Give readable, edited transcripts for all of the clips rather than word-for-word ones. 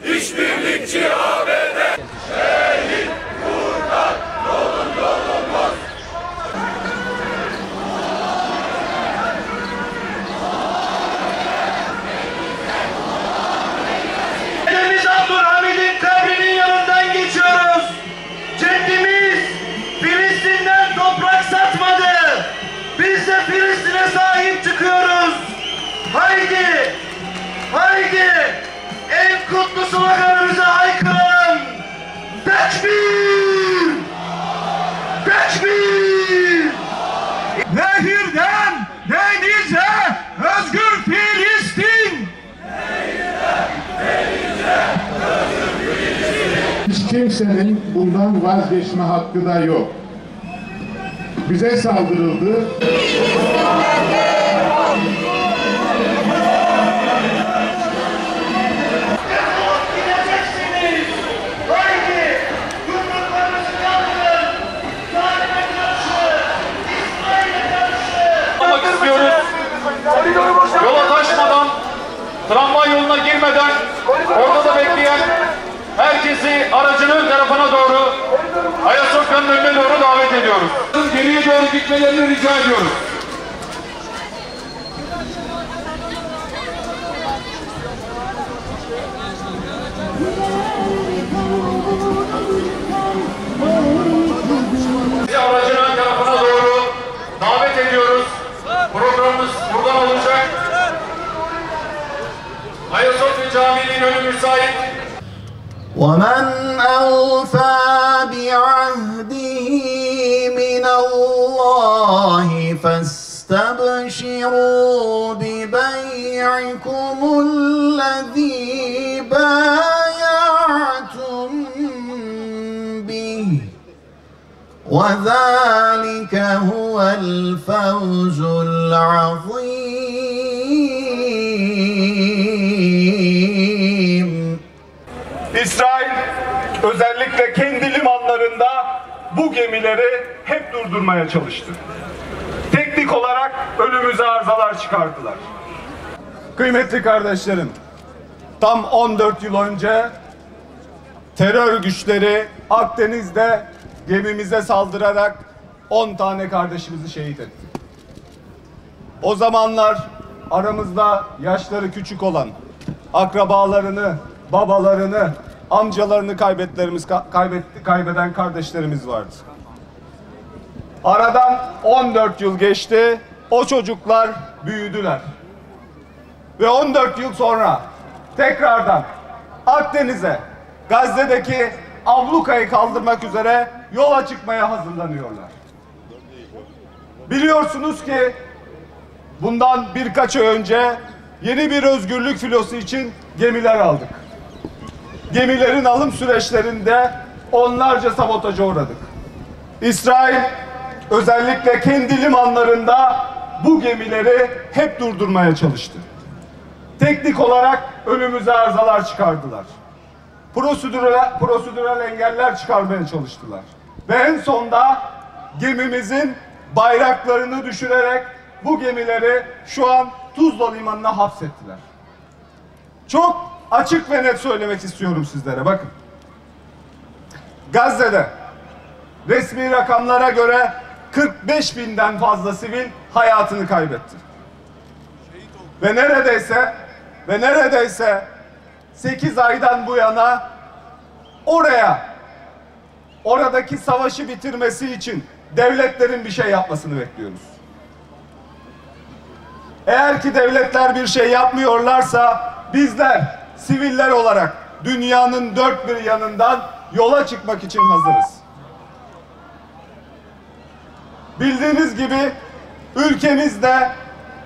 işbirlikçi ABD. Şehit Furkan, yolun yolumuz. Ceddimiz Abdülhamid'in kabrinin yanından geçiyoruz. Ceddimiz Filistin'den toprak satmadı. Biz de Filistin'e sahip çıkıyoruz. Haydi, haydi en kutlu sloganımıza haykıralım. Tekbir! Tekbir! Nehirden denize özgür Filistin! Hiç kimsenin bundan vazgeçme hakkı da yok. Bize saldırıldı. Yola taşmadan, tramvay yoluna girmeden orada da bekleyen herkesi aracının tarafına doğru, Ayasofya'nın önüne doğru davet ediyoruz. Geriye doğru gitmelerini rica ediyoruz. Aracın ön tarafına doğru davet ediyoruz. Programımız buradan olacak. Ayasofya Camii'nin önü müsait. وَمَنْ أَوْفَى بِعَهْدِهِ مِنَ اللَّهِ فَاسْتَبْشِرُوا بِبَيْعِكُمُ الَّذِي بَايَعْتُمْ بِهِ وَذَلِكَ هُوَ الْفَوْزُ الْعَظِيمُ. İsrail özellikle kendi limanlarında bu gemileri hep durdurmaya çalıştı. Teknik olarak önümüze arızalar çıkardılar. Kıymetli kardeşlerim, tam 14 yıl önce terör güçleri Akdeniz'de gemimize saldırarak 10 tane kardeşimizi şehit etti. O zamanlar aramızda yaşları küçük olan, akrabalarını, babalarını, amcalarını kaybeden kardeşlerimiz vardı. Aradan 14 yıl geçti. O çocuklar büyüdüler. Ve 14 yıl sonra tekrardan Akdeniz'e, Gazze'deki ablukayı kaldırmak üzere yola çıkmaya hazırlanıyorlar. Biliyorsunuz ki bundan birkaç ay önce yeni bir özgürlük filosu için gemiler aldık. Gemilerin alım süreçlerinde onlarca sabotaja uğradık. İsrail özellikle kendi limanlarında bu gemileri hep durdurmaya teknik olarak önümüze arızalar çıkardılar. Prosedürel engeller çıkarmaya çalıştılar. Ve en sonda gemimizin bayraklarını düşürerek bu gemileri şu an Tuzla Limanı'na hapsettiler. Çok açık ve net söylemek istiyorum sizlere. Bakın. Gazze'de resmi rakamlara göre 45.000'den fazla sivil hayatını kaybetti. Ve neredeyse 8 aydan bu yana oradaki savaşı bitirmesi için devletlerin bir şey yapmasını bekliyoruz. Eğer ki devletler bir şey yapmıyorlarsa bizler siviller olarak dünyanın dört bir yanından yola çıkmak için hazırız. Bildiğiniz gibi ülkemizde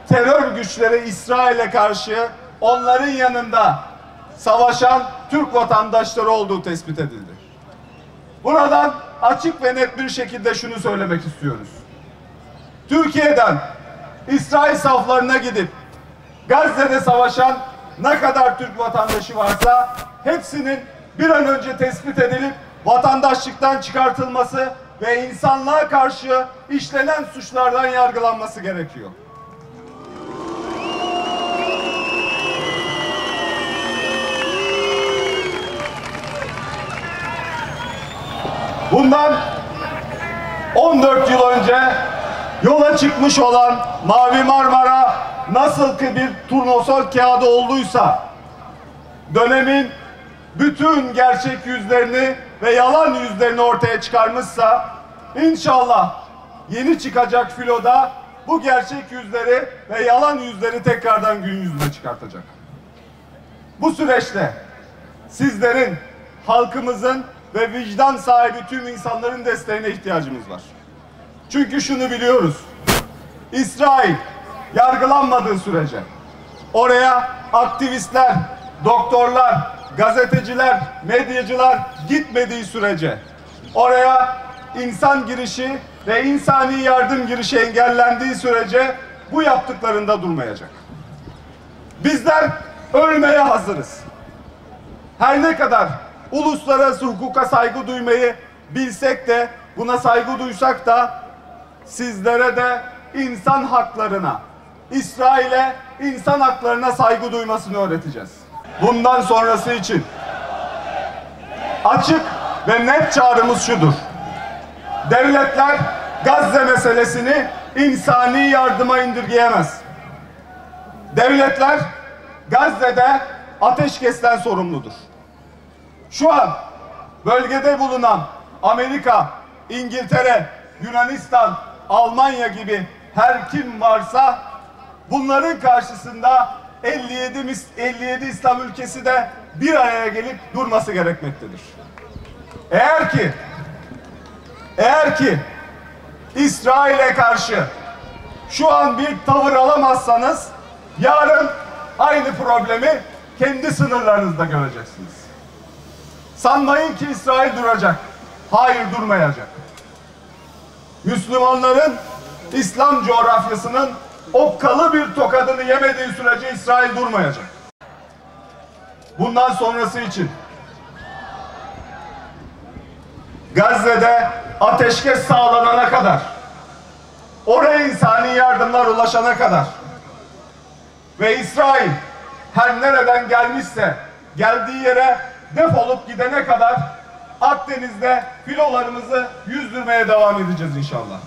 terör güçleri İsrail'e karşı onların yanında savaşan Türk vatandaşları olduğu tespit edildi. Buradan açık ve net bir şekilde şunu söylemek istiyoruz. Türkiye'den İsrail saflarına gidip Gazze'de savaşan ne kadar Türk vatandaşı varsa hepsinin bir an önce tespit edilip vatandaşlıktan çıkartılması ve insanlığa karşı işlenen suçlardan yargılanması gerekiyor. Bundan 14 yıl önce yola çıkmış olan Mavi Marmara nasıl ki bir turnusol kağıdı olduysa, dönemin bütün gerçek yüzlerini ve yalan yüzlerini ortaya çıkarmışsa, inşallah yeni çıkacak filoda bu gerçek yüzleri ve yalan yüzleri tekrardan gün yüzüne çıkartacak. Bu süreçte sizlerin, halkımızın ve vicdan sahibi tüm insanların desteğine ihtiyacımız var. Çünkü şunu biliyoruz: İsrail yargılanmadığı sürece, oraya aktivistler, doktorlar, gazeteciler, medyacılar gitmediği sürece, oraya insan girişi ve insani yardım girişi engellendiği sürece bu yaptıklarında durmayacak. Bizler ölmeye hazırız. Her ne kadar uluslararası hukuka saygı duymayı bilsek de, buna saygı duysak da, sizlere de insan haklarına, İsrail'e insan haklarına saygı duymasını öğreteceğiz. Bundan sonrası için açık ve net çağrımız şudur: devletler Gazze meselesini insani yardıma indirgeyemez. Devletler Gazze'de ateşkesten sorumludur. Şu an bölgede bulunan Amerika, İngiltere, Yunanistan, Almanya gibi her kim varsa bunların karşısında 57 İslam ülkesi de bir araya gelip durması gerekmektedir. Eğer ki İsrail'e karşı şu an bir tavır alamazsanız, yarın aynı problemi kendi sınırlarınızda göreceksiniz. Sanmayın ki İsrail duracak. Hayır, durmayacak. Müslümanların İslam coğrafyasının okkalı bir tokadını yemediği sürece İsrail durmayacak. Bundan sonrası için Gazze'de ateşkes sağlanana kadar, oraya insani yardımlar ulaşana kadar ve İsrail her nereden gelmişse geldiği yere defolup gidene kadar Akdeniz'de filolarımızı yüzdürmeye devam edeceğiz inşallah.